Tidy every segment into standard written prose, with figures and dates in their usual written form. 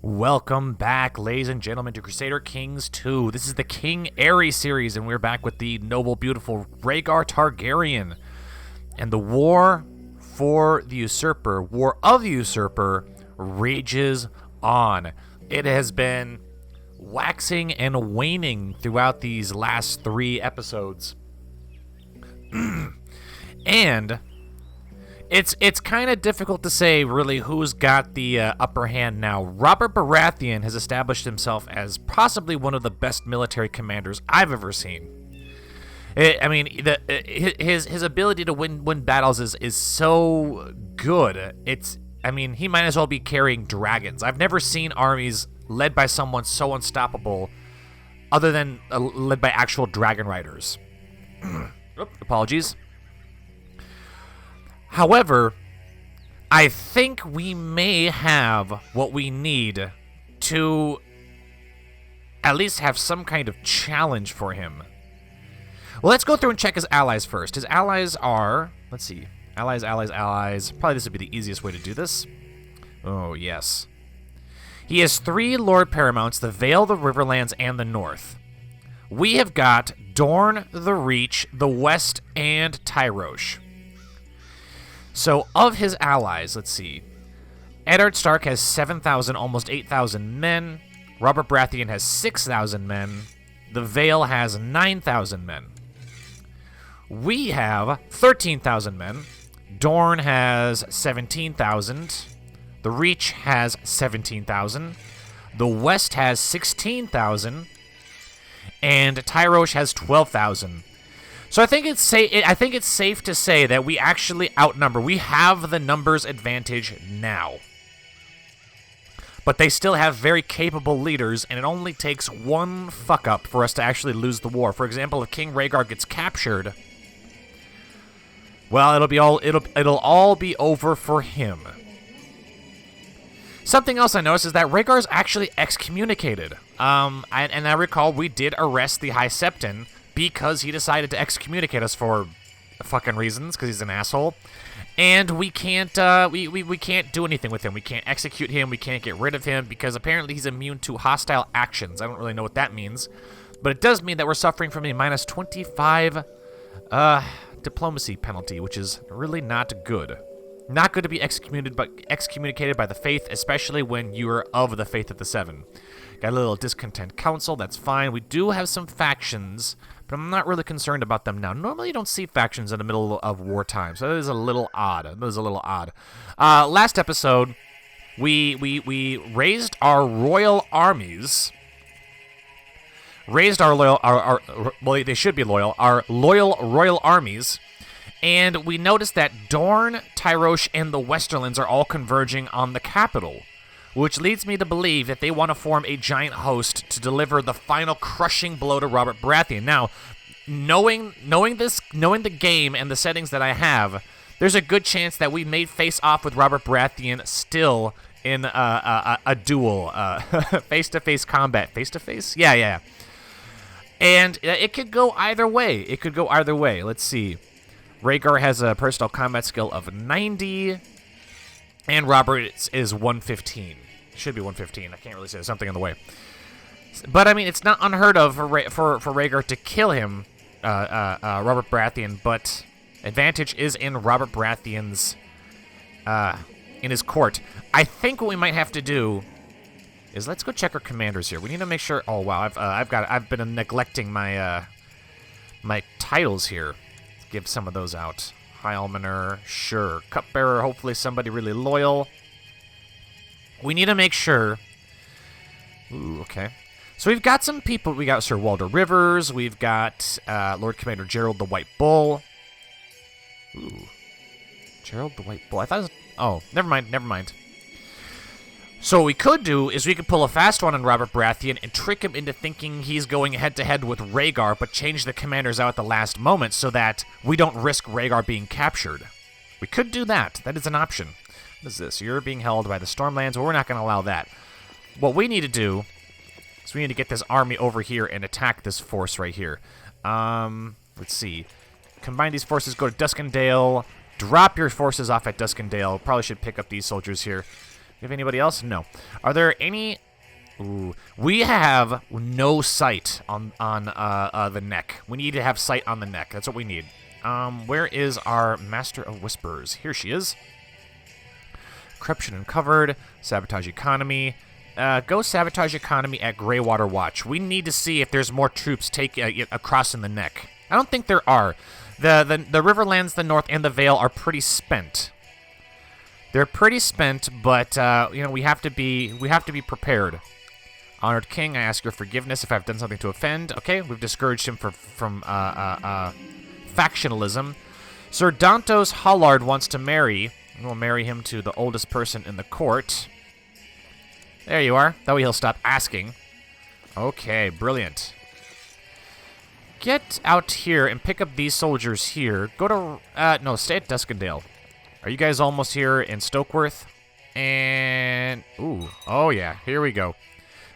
Welcome back, ladies and gentlemen, to Crusader Kings 2. This is the King Aery series, and we're back with the noble, beautiful Rhaegar Targaryen. And the war for the usurper, war of the usurper, rages on. It has been waxing and waning throughout these last 3 episodes. And it's kind of difficult to say really who's got the upper hand now. Robert Baratheon has established himself as possibly one of the best military commanders I've ever seen. His ability to win battles is so good. He might as well be carrying dragons. I've never seen armies led by someone so unstoppable, other than led by actual dragon riders. Apologies. However, I think we may have what we need to at least have some kind of challenge for him. Well, let's go through and check his allies first. His allies are, let's see, allies. Probably this would be the easiest way to do this. Oh, yes. He has 3 Lord Paramounts, the Vale, the Riverlands, and the North. We have got Dorne, the Reach, the West, and Tyrosh. So, of his allies, let's see. Eddard Stark has 7,000, almost 8,000 men. Robert Baratheon has 6,000 men. The Vale has 9,000 men. We have 13,000 men. Dorne has 17,000. The Reach has 17,000. The West has 16,000. And Tyrosh has 12,000. So I think it's safe to say that we actually outnumber. We have the numbers advantage now. But they still have very capable leaders, and it only takes one fuck up for us to actually lose the war. For example, if King Rhaegar gets captured, well, it'll all be over for him. Something else I noticed is that Rhaegar's actually excommunicated. And I recall we did arrest the High Septon because he decided to excommunicate us for fucking reasons, because he's an asshole. And we can't we can't do anything with him. We can't execute him. We can't get rid of him because apparently he's immune to hostile actions. I don't really know what that means, but it does mean that we're suffering from a minus 25 diplomacy penalty, which is really not good. Not good to be excommunicated by the faith, especially when you're of the faith of the Seven. Got a little discontent council, that's fine. We do have some factions, but I'm not really concerned about them now. Normally you don't see factions in the middle of wartime, so that is a little odd. Last episode, we raised our royal armies. Well, they should be loyal. Our loyal royal armies. And we noticed that Dorne, Tyrosh, and the Westerlands are all converging on the capital, which leads me to believe that they want to form a giant host to deliver the final crushing blow to Robert Baratheon. Now, knowing the game and the settings that I have, there's a good chance that we may face off with Robert Baratheon still in a duel, face-to-face combat. Face-to-face? Yeah. And it could go either way. Let's see. Rhaegar has a personal combat skill of 90, and Robert is 115. Should be 115. I can't really say. There's something in the way. But, I mean, it's not unheard of for Rhaegar to kill him, Robert Baratheon, but advantage is in Robert Baratheon's, in his court. I think what we might have to do is let's go check our commanders here. We need to make sure. Oh, wow. I've been neglecting my titles here. Give some of those out. High Almoner, sure. Cupbearer, hopefully somebody really loyal. We need to make sure. Ooh, okay. So we've got some people. We got Sir Walder Rivers. We've got Lord Commander Gerald the White Bull. Ooh. Gerald the White Bull. I thought it was... Oh, never mind. So what we could do is we could pull a fast one on Robert Baratheon and trick him into thinking he's going head-to-head with Rhaegar, but change the commanders out at the last moment so that we don't risk Rhaegar being captured. We could do that. That is an option. What is this? You're being held by the Stormlands. Well, we're not going to allow that. What we need to do is we need to get this army over here and attack this force right here. Let's see. Combine these forces, go to Duskendale, drop your forces off at Duskendale. Probably should pick up these soldiers here. You have anybody else? No. Are there any... Ooh. We have no sight on the neck. We need to have sight on the neck. That's what we need. Where is our Master of Whispers? Here she is. Corruption uncovered. Sabotage economy. Go sabotage economy at Greywater Watch. We need to see if there's more troops crossing the neck. I don't think there are. The Riverlands, the North, and the Vale are pretty spent. They're pretty spent, but you know, we have to be prepared. Honored King, I ask your forgiveness if I've done something to offend. Okay, we've discouraged him from factionalism. Sir Dantos Hollard wants to marry. We'll marry him to the oldest person in the court. There you are. That way he'll stop asking. Okay, brilliant. Get out here and pick up these soldiers here. Go to... no, stay at Duskendale. Are you guys almost here in Stokeworth? And... Ooh. Oh, yeah. Here we go.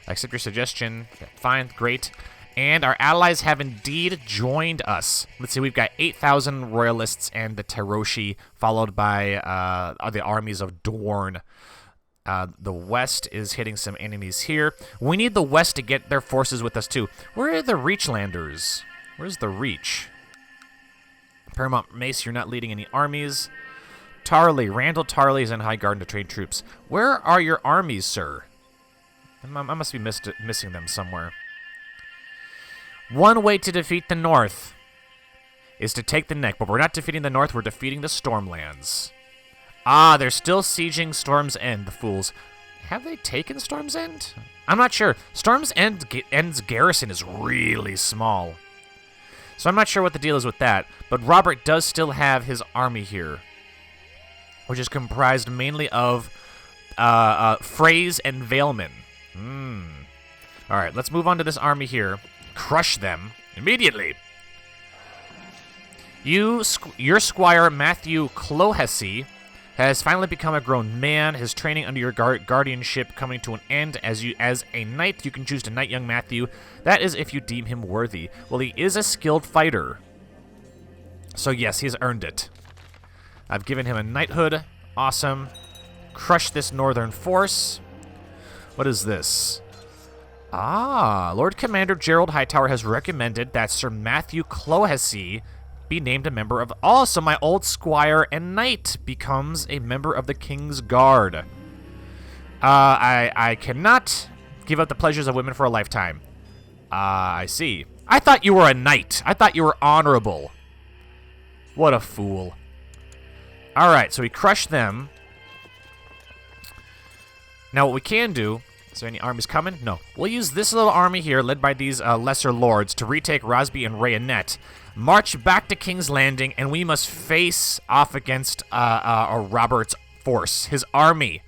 I accept your suggestion. Fine. Great. And our allies have indeed joined us. Let's see. We've got 8,000 royalists and the Tyroshi, followed by the armies of Dorne. The West is hitting some enemies here. We need the West to get their forces with us, too. Where are the Reachlanders? Where's the Reach? Paramount Mace, you're not leading any armies. Tarly. Randall Tarly is in High Garden to train troops. Where are your armies, sir? I must be missing them somewhere. One way to defeat the North is to take the neck, but we're not defeating the North, we're defeating the Stormlands. Ah, they're still sieging Storm's End, the fools. Have they taken Storm's End? I'm not sure. Storm's End's garrison is really small. So I'm not sure what the deal is with that. But Robert does still have his army here, which is comprised mainly of Freys and Valemen. All right, let's move on to this army here. Crush them immediately. Your squire, Matthew Clohessy, has finally become a grown man. His training under your guardianship coming to an end. As a knight, you can choose to knight young Matthew. That is if you deem him worthy. Well, he is a skilled fighter. So yes, he's earned it. I've given him a knighthood. Awesome. Crush this northern force. What is this? Ah, Lord Commander Gerald Hightower has recommended that Sir Matthew Clohessy be named a member of... Oh, so my old squire and knight becomes a member of the King's Guard. I cannot give up the pleasures of women for a lifetime. I see. I thought you were a knight. I thought you were honorable. What a fool. All right, so we crushed them. Now what we can do... Is there any armies coming? No. We'll use this little army here, led by these lesser lords, to retake Rosby and Rayonet, march back to King's Landing, and we must face off against Robert's force, his army,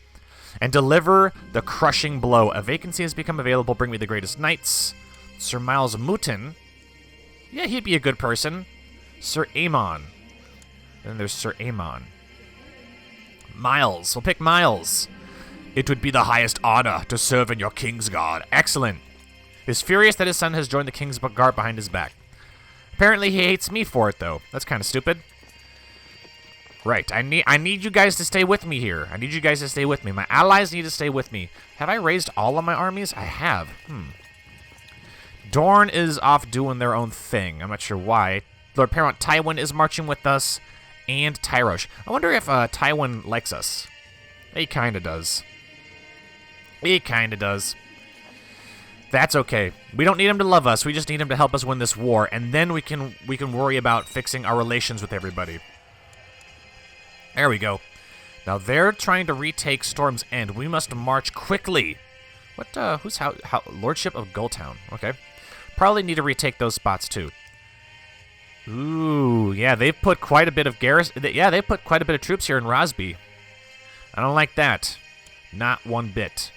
and deliver the crushing blow. A vacancy has become available. Bring me the greatest knights. Sir Miles Mouton. Yeah, he'd be a good person. Sir Aemon. Then there's Sir Aemon. Miles. We'll pick Miles. It would be the highest honor to serve in your King's Guard. Excellent. He's furious that his son has joined the King's Guard behind his back. Apparently he hates me for it, though. That's kind of stupid. Right. I need you guys to stay with me here. I need you guys to stay with me. My allies need to stay with me. Have I raised all of my armies? I have. Dorne is off doing their own thing. I'm not sure why. Lord Paramount Tywin is marching with us, and Tyrosh. I wonder if Tywin likes us. He kind of does. He kind of does. That's okay. We don't need him to love us. We just need him to help us win this war, and then we can worry about fixing our relations with everybody. There we go. Now they're trying to retake Storm's End. We must march quickly. What? Who's how? Lordship of Gulltown. Okay. Probably need to retake those spots too. Ooh, yeah. They've put quite a bit of garrison. Yeah, they put quite a bit of troops here in Rosby. I don't like that. Not one bit.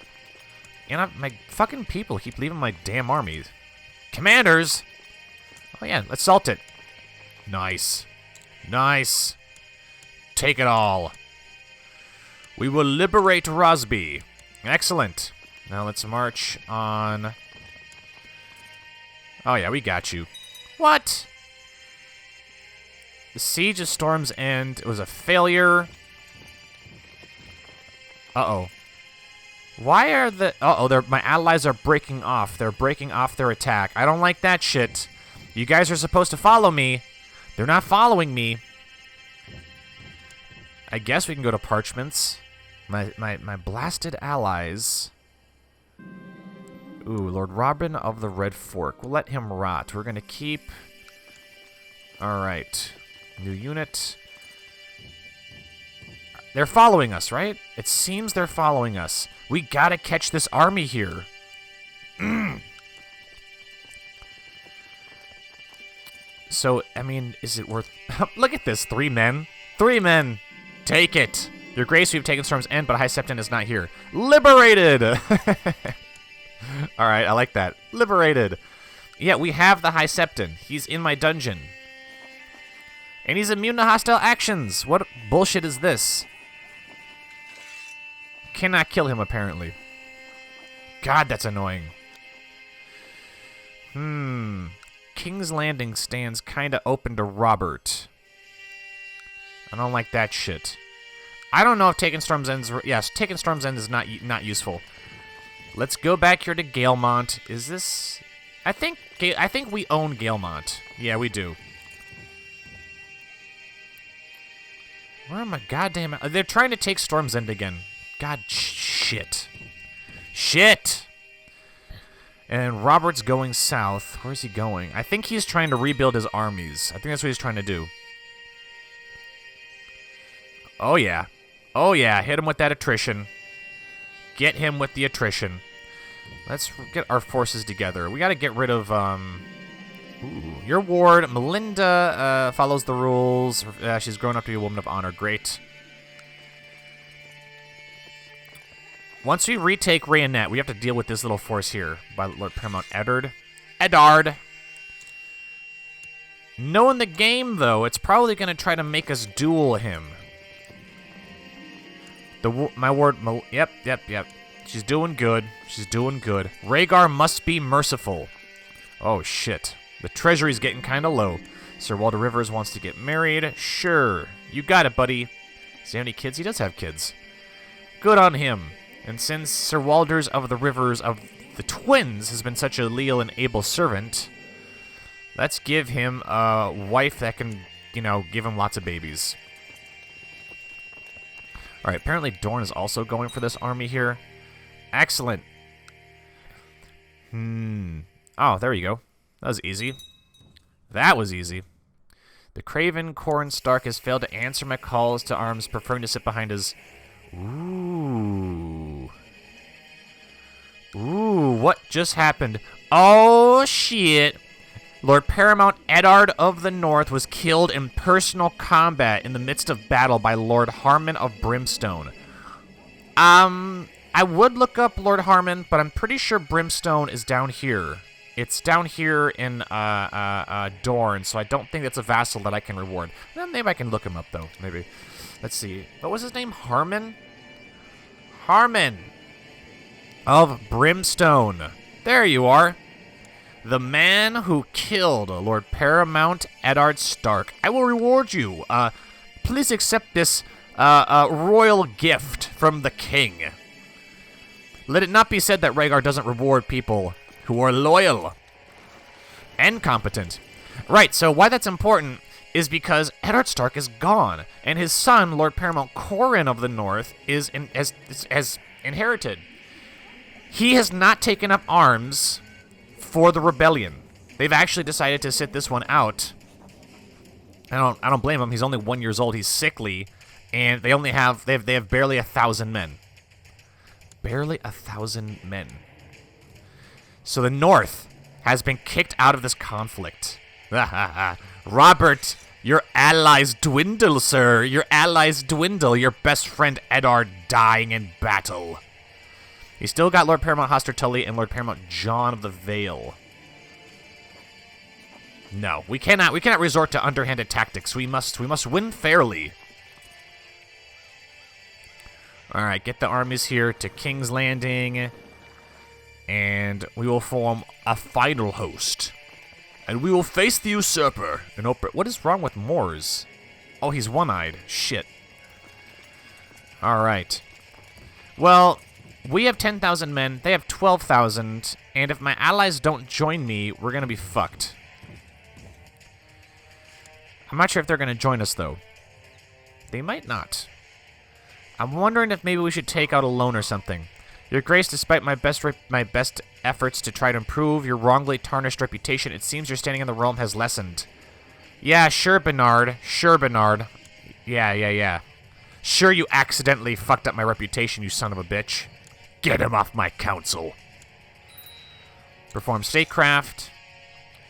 And my fucking people keep leaving my damn armies. Commanders! Oh, yeah, let's salt it. Nice. Nice. Take it all. We will liberate Rosby. Excellent. Now let's march on... Oh, yeah, we got you. What? The Siege of Storm's End was a failure. Uh-oh. Why are the... Uh-oh, my allies are breaking off. They're breaking off their attack. I don't like that shit. You guys are supposed to follow me. They're not following me. I guess we can go to parchments. My blasted allies. Ooh, Lord Robin of the Red Fork. We'll let him rot. We're going to keep... Alright. New unit. They're following us, right? It seems they're following us. We gotta catch this army here. So, I mean, is it worth... Look at this. 3 men. 3 men. Take it. Your Grace, we've taken Storm's End, but High Septon is not here. Liberated! Alright, I like that. Liberated. Yeah, we have the High Septon. He's in my dungeon. And he's immune to hostile actions. What bullshit is this? Cannot kill him, apparently. God, that's annoying. King's Landing stands kind of open to Robert. I don't like that shit. I don't know if taking Storm's End... Yes, taking Storm's End is not useful. Let's go back here to Galemont. Is this... I think we own Galemont. Yeah, we do. Where am I? Goddamn it. They're trying to take Storm's End again. God, shit. Shit! And Robert's going south. Where's he going? I think he's trying to rebuild his armies. I think that's what he's trying to do. Oh, yeah. Oh, yeah. Hit him with that attrition. Get him with the attrition. Let's get our forces together. We got to get rid of, Ooh, your ward, Melinda, follows the rules. She's grown up to be a woman of honor. Great. Once we retake Rhaegarnet, we have to deal with this little force here by Lord Paramount Eddard. Eddard. Knowing the game, though, it's probably going to try to make us duel him. My ward, yep. She's doing good. She's doing good. Rhaegar must be merciful. Oh, shit. The treasury's getting kind of low. Sir Walder Rivers wants to get married. Sure. You got it, buddy. Does he have any kids? He does have kids. Good on him. And since Sir Walder's of the Rivers of the Twins has been such a leal and able servant, let's give him a wife that can, you know, give him lots of babies. Alright, apparently Dorne is also going for this army here. Excellent. Oh, there you go. That was easy. That was easy. The Craven Corran Stark has failed to answer my calls to arms, preferring to sit behind his... Ooh. Ooh, what just happened? Oh, shit. Lord Paramount Eddard of the North was killed in personal combat in the midst of battle by Lord Harmon of Brimstone. I would look up Lord Harmon, but I'm pretty sure Brimstone is down here. It's down here in Dorne, so I don't think that's a vassal that I can reward. Well, maybe I can look him up, though. Maybe. Let's see. What was his name? Harmon? Harmon of Brimstone. There you are. The man who killed Lord Paramount Eddard Stark. I will reward you. Please accept this royal gift from the king. Let it not be said that Rhaegar doesn't reward people who are loyal and competent. Right, so why that's important is because Eddard Stark is gone, and his son, Lord Paramount Corran of the North, has inherited. He has not taken up arms for the rebellion. They've actually decided to sit this one out. I don't blame him. He's only 1 year old. He's sickly, and they have barely 1,000 men. Barely 1,000 men. So the North has been kicked out of this conflict. Robert, your allies dwindle, sir. Your allies dwindle. Your best friend Eddard dying in battle. You still got Lord Paramount Hoster Tully and Lord Paramount John of the Vale. No, we cannot resort to underhanded tactics. We must win fairly. All right, get the armies here to King's Landing, and we will form a final host. And we will face the usurper. What is wrong with Moors? Oh, he's one-eyed. Shit. All right. Well, We have 10,000 men, they have 12,000, and if my allies don't join me, we're gonna be fucked. I'm not sure if they're gonna join us, though. They might not. I'm wondering if maybe we should take out alone or something. Your Grace, despite my best efforts to try to improve your wrongly tarnished reputation, it seems your standing in the realm has lessened. Yeah, sure, Bernard. Sure, Bernard. Yeah. Sure, you accidentally fucked up my reputation, you son of a bitch. Get him off my council. Perform statecraft.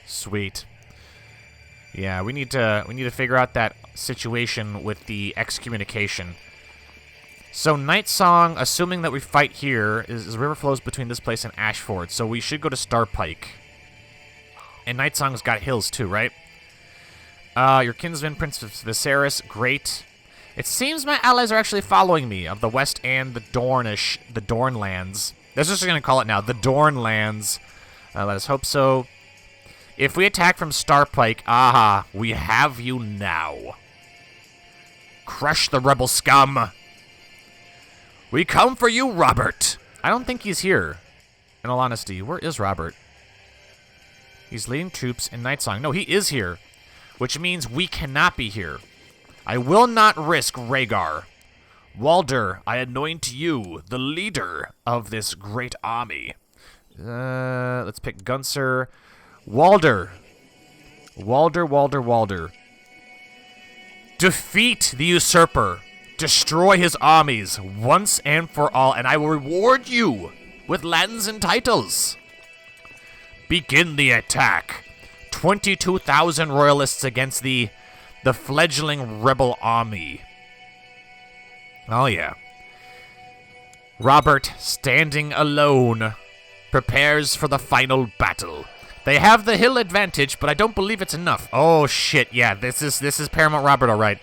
Sweet. Yeah, we need to figure out that situation with the excommunication. So Night Song, assuming that we fight here, is river flows between this place and Ashford. So we should go to Starpike. And Night Song's got hills too, right? Your kinsman, Prince Viserys, great. It seems my allies are actually following me of the West and the Dornlands. That's just gonna call it now, the Dornlands. Let us hope so. If we attack from Starpike, aha, we have you now. Crush the rebel scum. We come for you, Robert. I don't think he's here. In all honesty, where is Robert? He's leading troops in Night Song. No, he is here, which means we cannot be here. I will not risk Rhaegar. Walder, I anoint you the leader of this great army. Let's pick Gunser. Walder. Defeat the usurper. Destroy his armies once and for all, and I will reward you with lands and titles. Begin the attack. 22,000 royalists against the fledgling rebel army. Oh, yeah. Robert, standing alone, prepares for the final battle. They have the hill advantage, but I don't believe it's enough. Oh, shit, yeah, this is Paramount Robert, all right.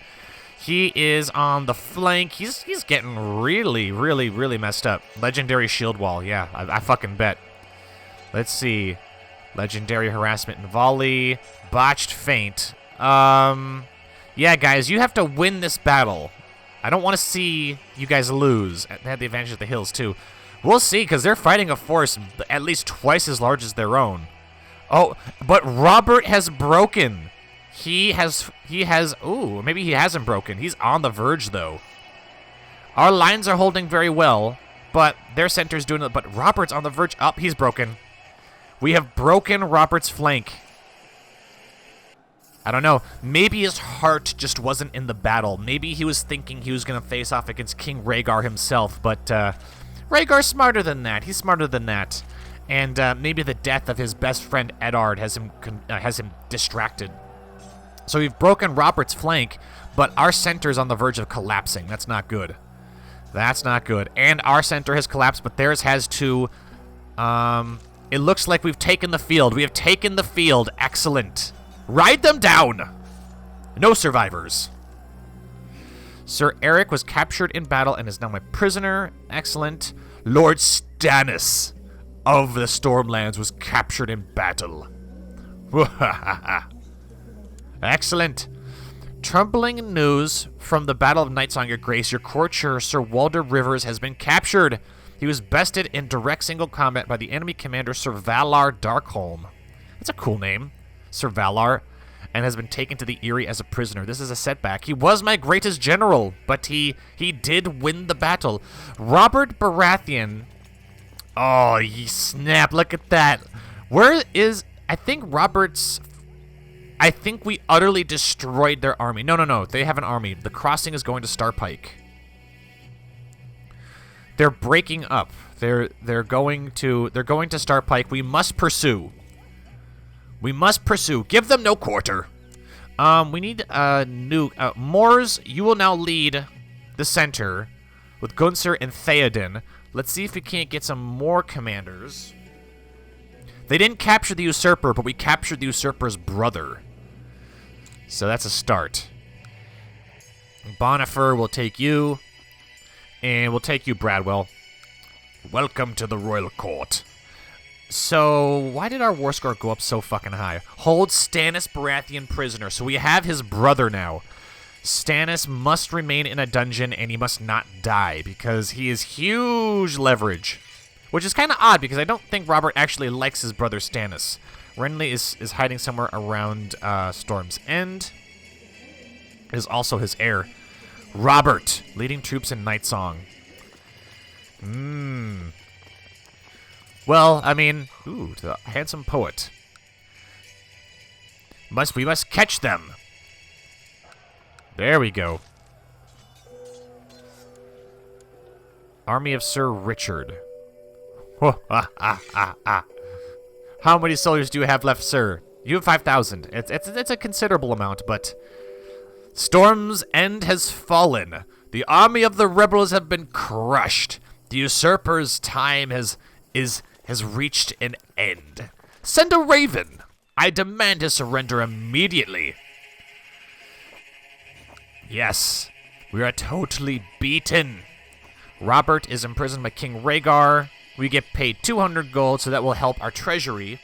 He is on the flank. He's getting really messed up. Legendary shield wall. Yeah, I fucking bet. Let's see. Legendary harassment and volley. Botched feint. Yeah, guys, you have to win this battle. I don't want to see you guys lose. They have the advantage of the hills, too. We'll see, because they're fighting a force at least twice as large as their own. Oh, but Robert has broken. He has, ooh, maybe he hasn't broken. He's on the verge, though. Our lines are holding very well, but their center's doing it. But Robert's on the verge. Up, he's broken. We have broken Robert's flank. I don't know. Maybe his heart just wasn't in the battle. Maybe he was thinking he was going to face off against King Rhaegar himself, but Rhaegar's smarter than that. He's smarter than that. And maybe the death of his best friend Eddard has him distracted. So we've broken Robert's flank, but our center's on the verge of collapsing. That's not good. That's not good. And our center has collapsed, but theirs has too. It looks like we've taken the field. We have taken the field. Excellent. Ride them down. No survivors. Sir Eric was captured in battle and is now my prisoner. Excellent. Lord Stannis of the Stormlands was captured in battle. Excellent. Troubling news from the Battle of Night Song, Your Grace. Your courtier, Sir Walder Rivers, has been captured. He was bested in direct single combat by the enemy commander, Sir Valar Darkholm. That's a cool name, Sir Valar, and has been taken to the Eyrie as a prisoner. This is a setback. He was my greatest general, but he did win the battle. Robert Baratheon. Oh, ye snap. Look at that. Where is... I think we utterly destroyed their army. No. They have an army. The crossing is going to Starpike. They're breaking up. They're going to Starpike. We must pursue. We must pursue. Give them no quarter. We need new Mors. You will now lead the center with Gunser and Theoden. Let's see if we can't get some more commanders. They didn't capture the usurper, but we captured the usurper's brother. So that's a start. Bonifer will take you. And we'll take you, Bradwell. Welcome to the royal court. So, why did our war score go up so fucking high? Hold Stannis Baratheon prisoner. So we have his brother now. Stannis must remain in a dungeon and he must not die because he is huge leverage. Which is kind of odd because I don't think Robert actually likes his brother Stannis. Renly is hiding somewhere around Storm's End. Is also his heir. Robert, leading troops in Night Song. Well, I mean, ooh, the handsome poet. We must catch them. There we go. Army of Sir Richard. How many soldiers do you have left, sir? You have 5,000. It's a considerable amount, but Storm's End has fallen. The army of the rebels have been crushed. The usurper's time has reached an end. Send a raven. I demand his surrender immediately. Yes, we are totally beaten. Robert is imprisoned by King Rhaegar. We get paid 200 gold, so that will help our treasury.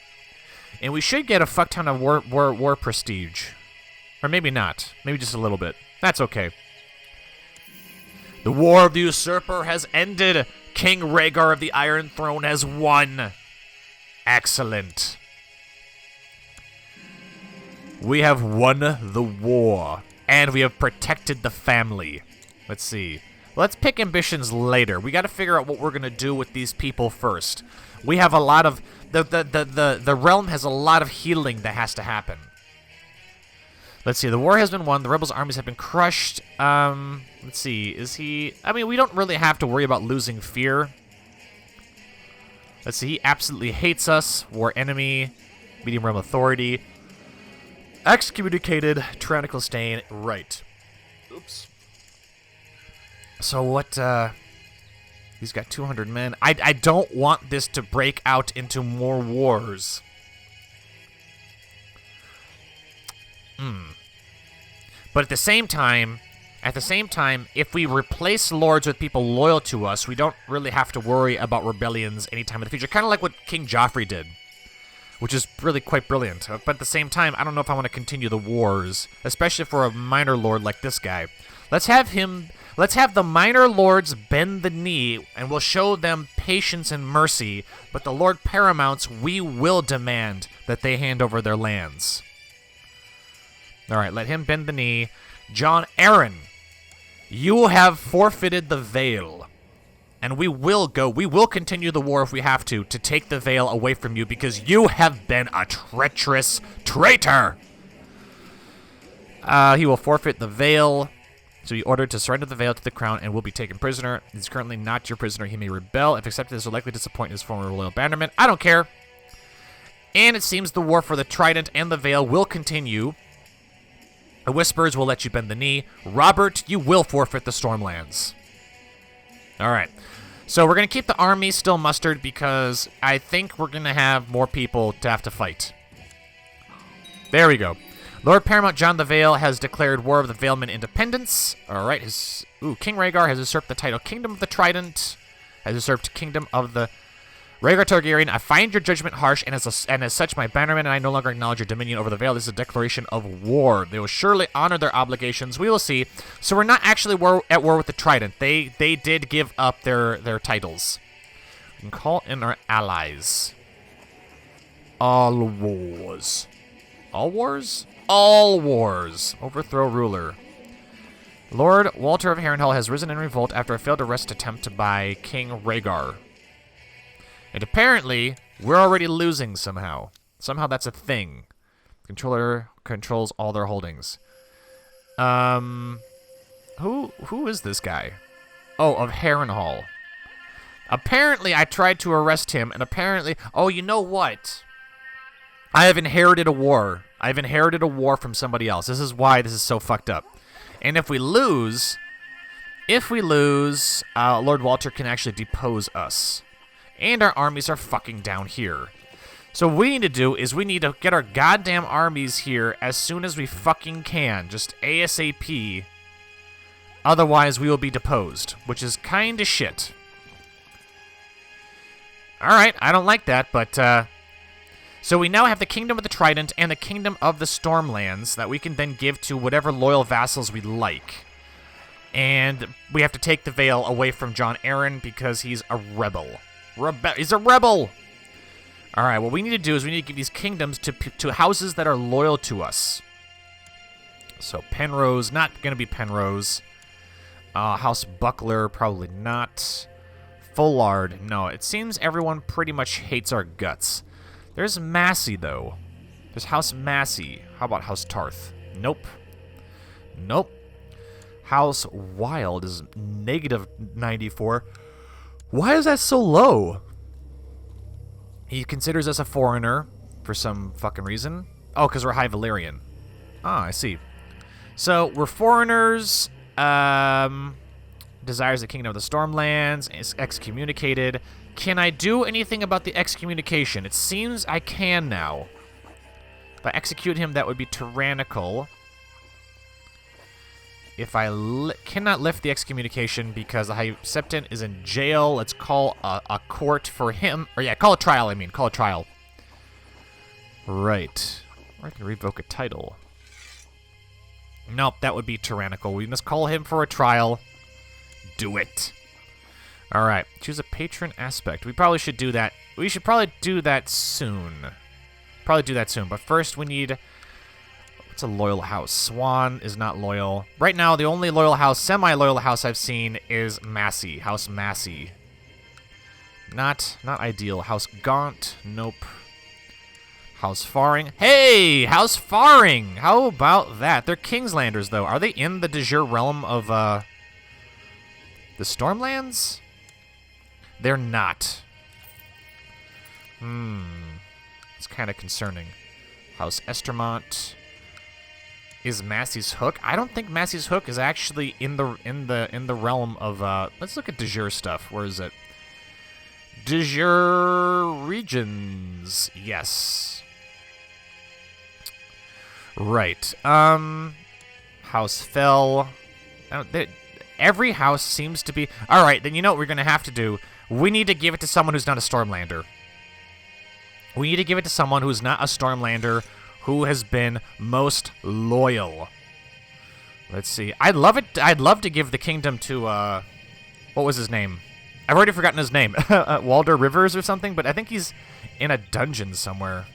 And we should get a fuck ton of war prestige. Or maybe not. Maybe just a little bit. That's okay. The War of the Usurper has ended. King Rhaegar of the Iron Throne has won. Excellent. We have won the war. And we have protected the family. Let's see. Let's pick ambitions later. We got to figure out what we're going to do with these people first. We have a lot of... The realm has a lot of healing that has to happen. Let's see. The war has been won. The rebels' armies have been crushed. Let's see. Is he... I mean, we don't really have to worry about losing fear. Let's see. He absolutely hates us. War enemy. Medium realm authority. Excommunicated. Tyrannical stain. Right. Oops. So what, he's got 200 men. I don't want this to break out into more wars. But at the same time, if we replace lords with people loyal to us, we don't really have to worry about rebellions anytime in the future. Kind of like what King Joffrey did, which is really quite brilliant. But at the same time, I don't know if I want to continue the wars, especially for a minor lord like this guy. Let's have the minor lords bend the knee, and we'll show them patience and mercy, but the Lord Paramounts, we will demand that they hand over their lands. Alright, let him bend the knee. Jon Arryn, you have forfeited the Vale. And we will continue the war if we have to take the Vale away from you, because you have been a treacherous traitor! He will forfeit the Vale. So he ordered to surrender the Vale to the crown and will be taken prisoner. He's currently not your prisoner. He may rebel. If accepted, this will likely disappoint his former loyal bannerman. I don't care. And it seems the war for the Trident and the Vale will continue. The Whispers will let you bend the knee. Robert, you will forfeit the Stormlands. Alright. So we're going to keep the army still mustered because I think we're going to have more people to have to fight. There we go. Lord Paramount John the Vale has declared War of the Valemen independence. Alright, King Rhaegar has usurped the title Kingdom of the Trident. Has usurped Kingdom of the Rhaegar Targaryen. I find your judgment harsh, and as such my bannerman and I no longer acknowledge your dominion over the Vale. This is a declaration of war. They will surely honor their obligations. We will see. So we're not actually at war with the Trident. They did give up their titles. We can call in our allies. All wars. All wars? All wars. Overthrow ruler. Lord Walter of Harrenhal has risen in revolt after a failed arrest attempt by King Rhaegar. And apparently, we're already losing somehow. Somehow that's a thing. Controller controls all their holdings. Who is this guy? Oh, of Harrenhal. Apparently, I tried to arrest him, and apparently... Oh, you know what? I have inherited a war. I've inherited a war from somebody else. This is why this is so fucked up. And if we lose, Lord Walter can actually depose us. And our armies are fucking down here. So what we need to do is we need to get our goddamn armies here as soon as we fucking can. Just ASAP. Otherwise, we will be deposed, which is kinda shit. Alright, I don't like that, but, So we now have the Kingdom of the Trident and the Kingdom of the Stormlands that we can then give to whatever loyal vassals we like. And we have to take the Vale away from Jon Arryn because he's a rebel. He's a rebel! Alright, what we need to do is we need to give these kingdoms to houses that are loyal to us. So Penrose, not going to be Penrose. House Buckler, probably not. Fullard, no. It seems everyone pretty much hates our guts. There's Massey, though. There's House Massey. How about House Tarth? Nope. Nope. House Wild is negative 94. Why is that so low? He considers us a foreigner for some fucking reason. Oh, because we're High Valyrian. Ah, I see. So, we're foreigners. Desires the Kingdom of the Stormlands. Is excommunicated. Can I do anything about the excommunication? It seems I can now. If I execute him, that would be tyrannical. If I cannot lift the excommunication because the High Septon is in jail, let's call a court for him. Or yeah, call a trial, I mean. Call a trial. Right. Or I can revoke a title. Nope, that would be tyrannical. We must call him for a trial. Do it. Alright, choose a patron aspect. We probably should do that. We should probably do that soon. But first we need... What's a loyal house? Swan is not loyal. Right now, the only loyal house, semi-loyal house I've seen is Massey. House Massey. Not ideal. House Gaunt. Nope. House Faring. Hey! House Faring! How about that? They're Kingslanders, though. Are they in the de jure realm of, the Stormlands? They're not. It's kind of concerning. House Estermont. Is Massey's Hook? I don't think Massey's Hook is actually in the realm of let's look at de jure stuff. Where is it? De jure regions. Yes. Right. House Fell. Every house seems to be... Alright, then you know what we're going to have to do? We need to give it to someone who's not a Stormlander. We need to give it to someone who's not a Stormlander, who has been most loyal. Let's see. I'd love to give the kingdom to, what was his name? I've already forgotten his name. Walder Rivers or something, but I think he's in a dungeon somewhere.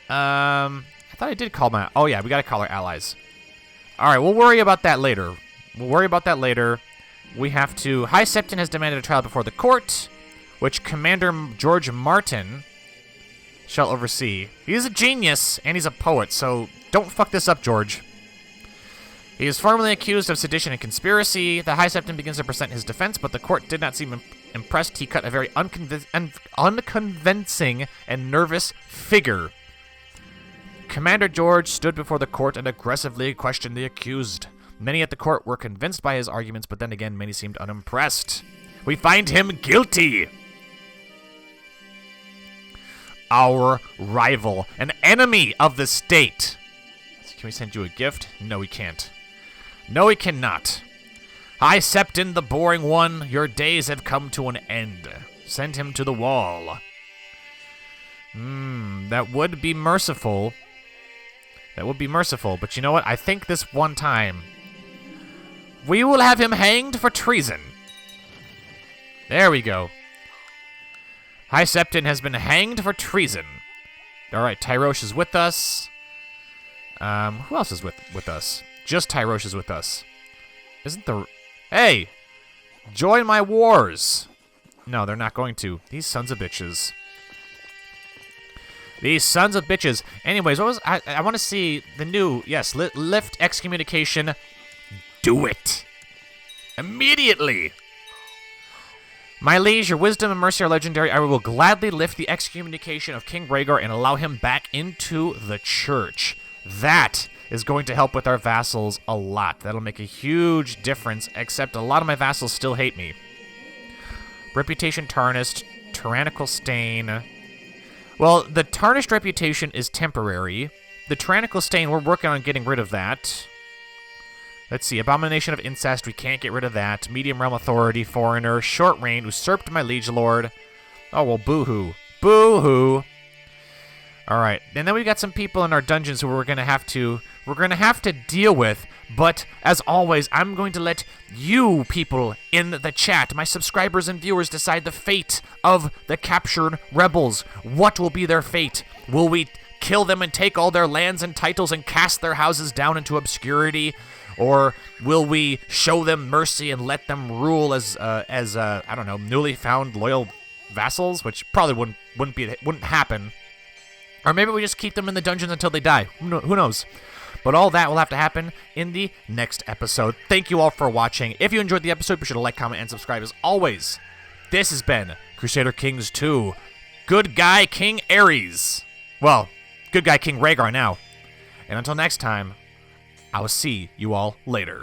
I thought I did call my... Oh, yeah, we gotta call our allies. Alright, we'll worry about that later. We have to... High Septon has demanded a trial before the court, which Commander George Martin shall oversee. He's a genius, and he's a poet, so don't fuck this up, George. He is formally accused of sedition and conspiracy. The High Septon begins to present his defense, but the court did not seem impressed. He cut a very unconvincing and nervous figure. Commander George stood before the court and aggressively questioned the accused. Many at the court were convinced by his arguments, but then again, many seemed unimpressed. We find him guilty. Our rival, an enemy of the state. Can we send you a gift? No, we can't. No, we cannot. High Septon, the boring one, your days have come to an end. Send him to the wall. That would be merciful. But you know what? I think this one time, we will have him hanged for treason. There we go. High Septon has been hanged for treason. Alright, Tyrosh is with us. Who else is with us? Just Tyrosh is with us. Isn't the... Hey! Join my wars! No, they're not going to. These sons of bitches. These sons of bitches. Anyways, what was... I want to see the new... Yes, lift excommunication. Do it! Immediately! My liege, your wisdom and mercy are legendary. I will gladly lift the excommunication of King Rhaegar and allow him back into the church. That is going to help with our vassals a lot. That'll make a huge difference, except a lot of my vassals still hate me. Reputation tarnished, tyrannical stain. Well, the tarnished reputation is temporary. The tyrannical stain, we're working on getting rid of that. Let's see, abomination of incest, we can't get rid of that. Medium realm authority, foreigner, short reign, usurped my liege lord. Oh, well, boo-hoo. Boo-hoo. All right, and then we got some people in our dungeons who we're gonna have to deal with. But as always, I'm going to let you people in the chat, my subscribers and viewers, decide the fate of the captured rebels. What will be their fate? Will we kill them and take all their lands and titles and cast their houses down into obscurity, or will we show them mercy and let them rule as I don't know, newly found loyal vassals, which probably wouldn't happen. Or maybe we just keep them in the dungeons until they die. Who knows? But all that will have to happen in the next episode. Thank you all for watching. If you enjoyed the episode, be sure to like, comment, and subscribe as always. This has been Crusader Kings 2. Good guy King Aery. Well, good guy King Rhaegar now. And until next time, I will see you all later.